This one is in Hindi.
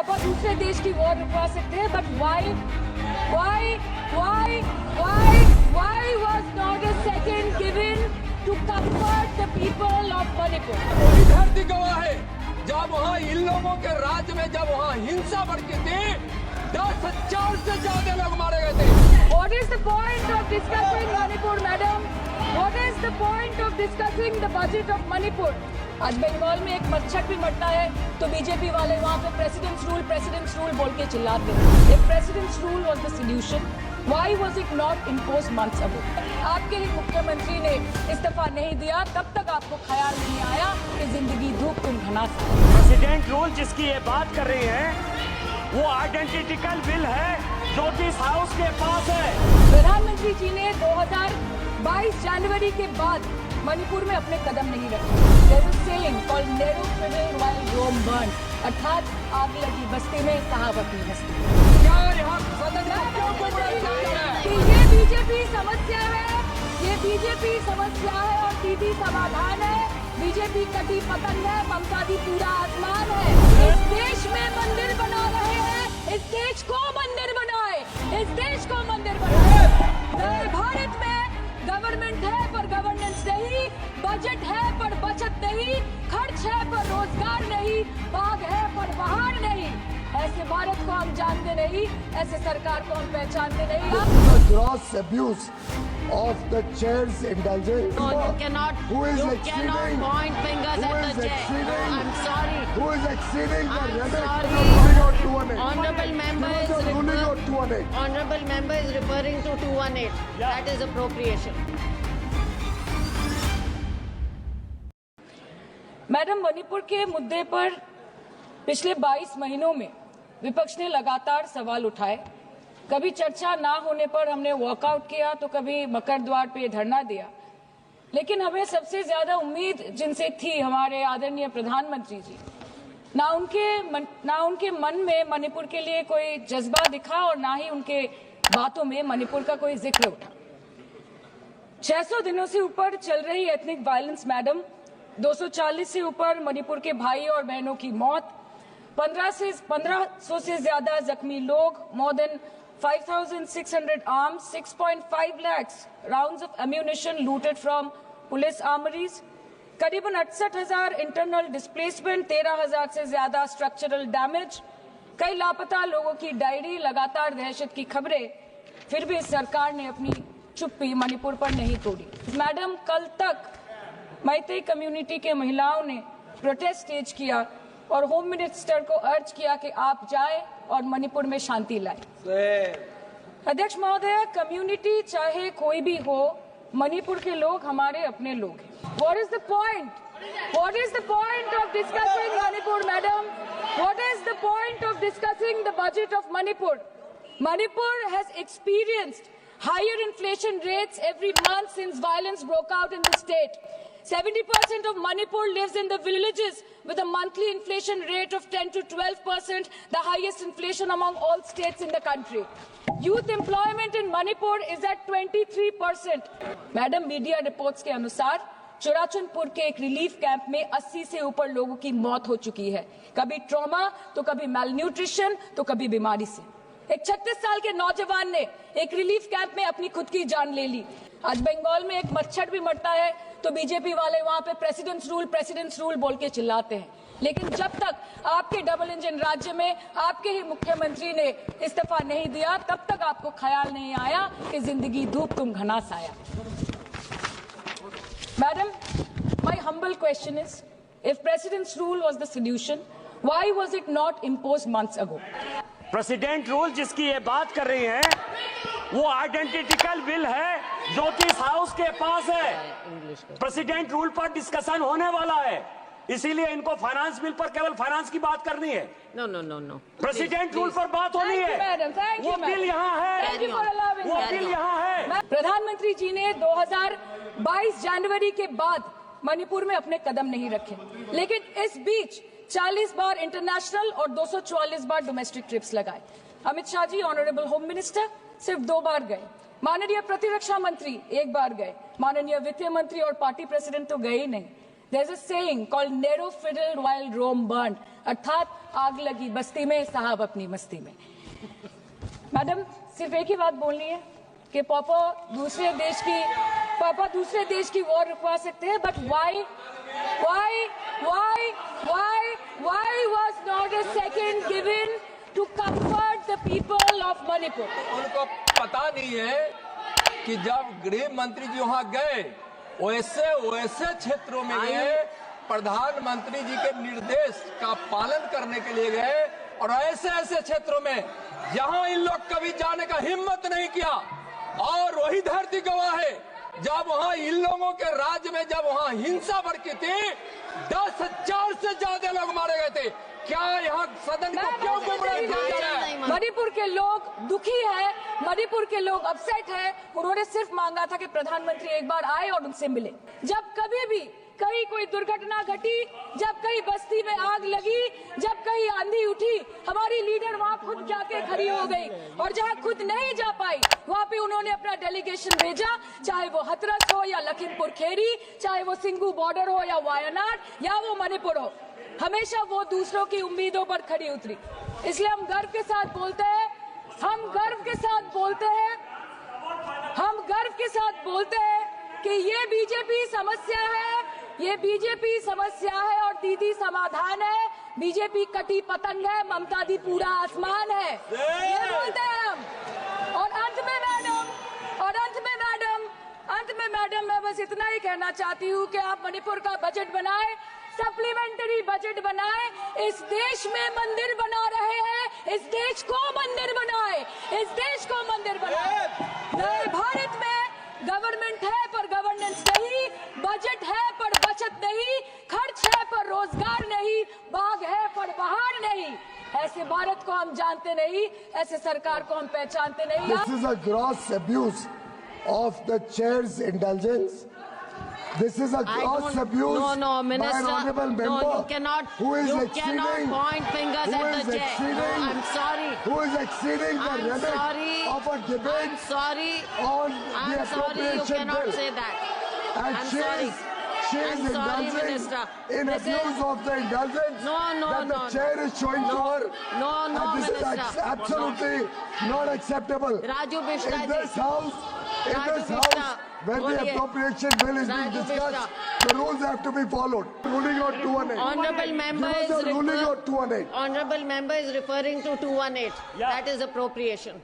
आप दूसरे देश की वॉर रुकवा सकते हैं, but why was not a second given to comfort the people of Manipur? धरती गवाह है, जब वहाँ इन लोगों के राज्य में जब वहाँ हिंसा भड़की थी, 10,000 से ज्यादा लोग मारे गए थे। What is the point of discussing Manipur, madam? What is the point of discussing the budget of Manipur? आज बंगाल में एक मच्छर भी मरता है तो बीजेपी वाले वहाँ पे प्रेसिडेंट्स रूल बोल के चिल्लाते हैं। If president's rule was the solution, why was it not imposed months ago? आपके ही मुख्यमंत्री ने इस्तीफा नहीं दिया, तब तक आपको ख्याल नहीं आया कि जिंदगी धूप तुम घना सा। प्रेसिडेंट रूल जिसकी ये बात कर रही है वो आइडेंटिकल बिल है जो कि हाउस के पास है। प्रधानमंत्री जी ने 2022 जनवरी के बाद मणिपुर में अपने कदम नहीं रखे। There's a saying called narrow fiddle while Rome burned, अर्थात आग लगी बस्ती में कहावत नहीं बसती। क्या यहाँ सदन में क्यों घबराया जा रहा है? ये बीजेपी समस्या है, ये बीजेपी समस्या है और दीदी समाधान है। बीजेपी कटी पतंग है, ममता दी पूरा आसमान है। इस देश में मंदिर बना रहे हैं, इस देश को मंदिर बनाए, इस देश को मंदिर बनाए। भारत में गवर्नमेंट है पर गवर्नेंस नहीं, बजट है पर बचत नहीं, खर्च है पर रोजगार नहीं, बाग है पर बहार नहीं। ऐसे भारत को हम जानते नहीं, ऐसे सरकार को हम पहचानते नहीं। The gross abuse of the chair's indulgence. No, you cannot. Who is you exceeding? cannot point fingers Who at is the chair. exceeding? I'm sorry. Who is exceeding the I'm limit sorry. of ruling out 218? Honorable member is ruling out 218. Honorable member is referring to 218. That is appropriation. Madam, Manipur के मुद्दे पर पिछले 22 महीनों में विपक्ष ने लगातार सवाल उठाए। कभी चर्चा ना होने पर हमने वॉकआउट किया तो कभी मकर द्वार पे धरना दिया, लेकिन हमें सबसे ज्यादा उम्मीद जिनसे थी हमारे आदरणीय प्रधानमंत्री जी, ना उनके मन में मणिपुर के लिए कोई जज्बा दिखा और ना ही उनके बातों में मणिपुर का कोई जिक्र उठा। 600 दिनों से ऊपर चल रही एथनिक वायलेंस मैडम, 240 से ऊपर मणिपुर के भाई और बहनों की मौत, 1500 से ज्यादा जख्मी लोग, more than 5,600 arms, 6.5 lakhs rounds of ammunition looted from police armories, करीबन 68,000 इंटरनल डिस्प्लेसमेंट, 13,000 से ज्यादा स्ट्रक्चरल डैमेज, कई लापता लोगों की डायरी, लगातार दहशत की खबरें। फिर भी सरकार ने अपनी चुप्पी मणिपुर पर नहीं तोड़ी। मैडम, कल तक मैतेई कम्युनिटी के महिलाओं ने प्रोटेस्ट स्टेज किया और होम मिनिस्टर को अर्ज किया कि आप जाएं और मणिपुर में शांति लाएं। अध्यक्ष महोदय, कम्युनिटी चाहे कोई भी हो, मणिपुर के लोग हमारे अपने लोग हैं। What is the point? What is the point of discussing Manipur, madam? What is the point of discussing the budget of Manipur? Manipur has experienced higher inflation rates every month since violence broke out in the state. 70% of Manipur lives in the villages with a monthly inflation rate of 10 to 12%, the highest inflation among all states in the country. Youth employment in Manipur is at 23%. Madam, media reports के अनुसार चुराचंदपुर के एक रिलीफ कैंप में 80 से ऊपर लोगों की मौत हो चुकी है, कभी ट्रॉमा तो कभी मैलन्यूट्रिशन तो कभी बीमारी से। एक 36 साल के नौजवान ने एक रिलीफ कैंप में अपनी खुद की जान ले ली। आज बंगाल में एक मच्छर भी मरता है तो बीजेपी वाले वहां पे प्रेसिडेंट्स रूल बोल के चिल्लाते हैं, लेकिन जब तक आपके डबल इंजन राज्य में आपके ही मुख्यमंत्री ने इस्तीफा नहीं दिया, तब तक आपको ख्याल नहीं आया कि जिंदगी धूप तुम घना साया। Madam, my humble question is, if President's rule was the solution, why was it not imposed months ago? President rule जिसकी ये बात कर रही है वो आइडेंटिकल बिल है जो कि हाउस के पास है। प्रेसिडेंट रूल पर डिस्कशन होने वाला है, इसीलिए इनको फाइनेंस बिल पर केवल फाइनेंस की बात करनी है। No. प्रेसिडेंट रूल पर बात होनी है। वो बिल यहाँ है, वो बिल यहाँ है। प्रधानमंत्री जी ने 2022 जनवरी के बाद मणिपुर में अपने कदम नहीं रखे, लेकिन इस बीच 40 बार इंटरनेशनल और 244 बार डोमेस्टिक ट्रिप्स लगाए। Amit Shah ji, honourable home minister, सिर्फ 2 बार गए। माननीय प्रतिरक्षा मंत्री 1 बार गए। माननीय वित्त मंत्री और पार्टी प्रेसिडेंट तो गए ही नहीं। There's a saying called narrow fiddle while Rome burned, अर्थात आग लगी बस्ती में, साहब अपनी मस्ती में। मैडम, सिर्फ एक ही बात बोलनी है कि पापा दूसरे देश की वॉर रुकवा सकते हैं, but why was not a second given to comfort the people of Manipur? उनको पता नहीं है कि जब गृह मंत्री जी वहां गए, वैसे क्षेत्रों में गए, प्रधानमंत्री जी के निर्देश का पालन करने के लिए गए, और ऐसे क्षेत्रों में जहां इन लोग कभी जाने का हिम्मत नहीं किया। और वही धरती गवाह है, जब वहां इन लोगों के राज्य में जब वहां हिंसा भड़की थी, 10,000 से ज्यादा लोग मारे गए थे। क्या यहाँ सदन को क्यों गुमराह किया जा रहा है? मणिपुर के लोग दुखी है, मणिपुर के लोग अपसेट है। उन्होंने सिर्फ मांगा था कि प्रधानमंत्री एक बार आए और उनसे मिले। जब कभी भी कहीं कोई दुर्घटना घटी, जब कहीं बस्ती में आग लगी, जब कहीं आंधी उठी, हमारी लीडर वहां खुद जाके खड़ी हो गई, और जहां खुद नहीं जा पाई वहां पे उन्होंने अपना डेलीगेशन भेजा, चाहे वो हथरस हो या लखीमपुर खीरी, चाहे वो सिंगू बॉर्डर हो या वायनाड या वो मणिपुर हो। हमेशा वो दूसरों की उम्मीदों पर खड़ी उतरी। इसलिए हम गर्व के साथ बोलते हैं, कि ये बीजेपी समस्या है और दीदी समाधान है। बीजेपी कटी पतंग है, ममता दी पूरा आसमान है, ये बोलते हैं हम। और अंत में मैडम मैं बस इतना ही कहना चाहती हूँ कि आप मणिपुर का बजट बनाएं, सप्लीमेंट्री बजट बनाएं। इस देश में मंदिर बना रहे हैं, इस देश को मंदिर बनाए। नए भारत में गवर्नमेंट है पर गवर्नेंस नहीं, बजट है पर बचत नहीं, खर्च है पर रोजगार नहीं, बाग है पर बहार नहीं। ऐसे भारत को हम जानते नहीं, ऐसे सरकार को हम पहचानते नहीं। This is a gross abuse of the chair's indulgence. This is a gross abuse No, by Minister. an honorable member No, you cannot. who is You exceeding, cannot point fingers who at is the chair. No, exceeding- I'm sorry. who is exceeding the I'm limit sorry. of a debate I'm sorry. on the I'm sorry. You appropriation cannot bill. say that. And I'm she sorry. is I'm sorry, indulging Minister. in This abuse is- of the indulgence No, that the no. chair is showing to her. No, And this Minister. is absolutely not acceptable. Raju Bishta In ji. this house, Raju Bishta, when the बोलिए। appropriation bill is being Raju discussed, Bishta. the rules have to be followed. Ruling on 218. Honorable member Give us is a ruling on 218. Honorable member is referring to 218. Yeah. That is appropriation.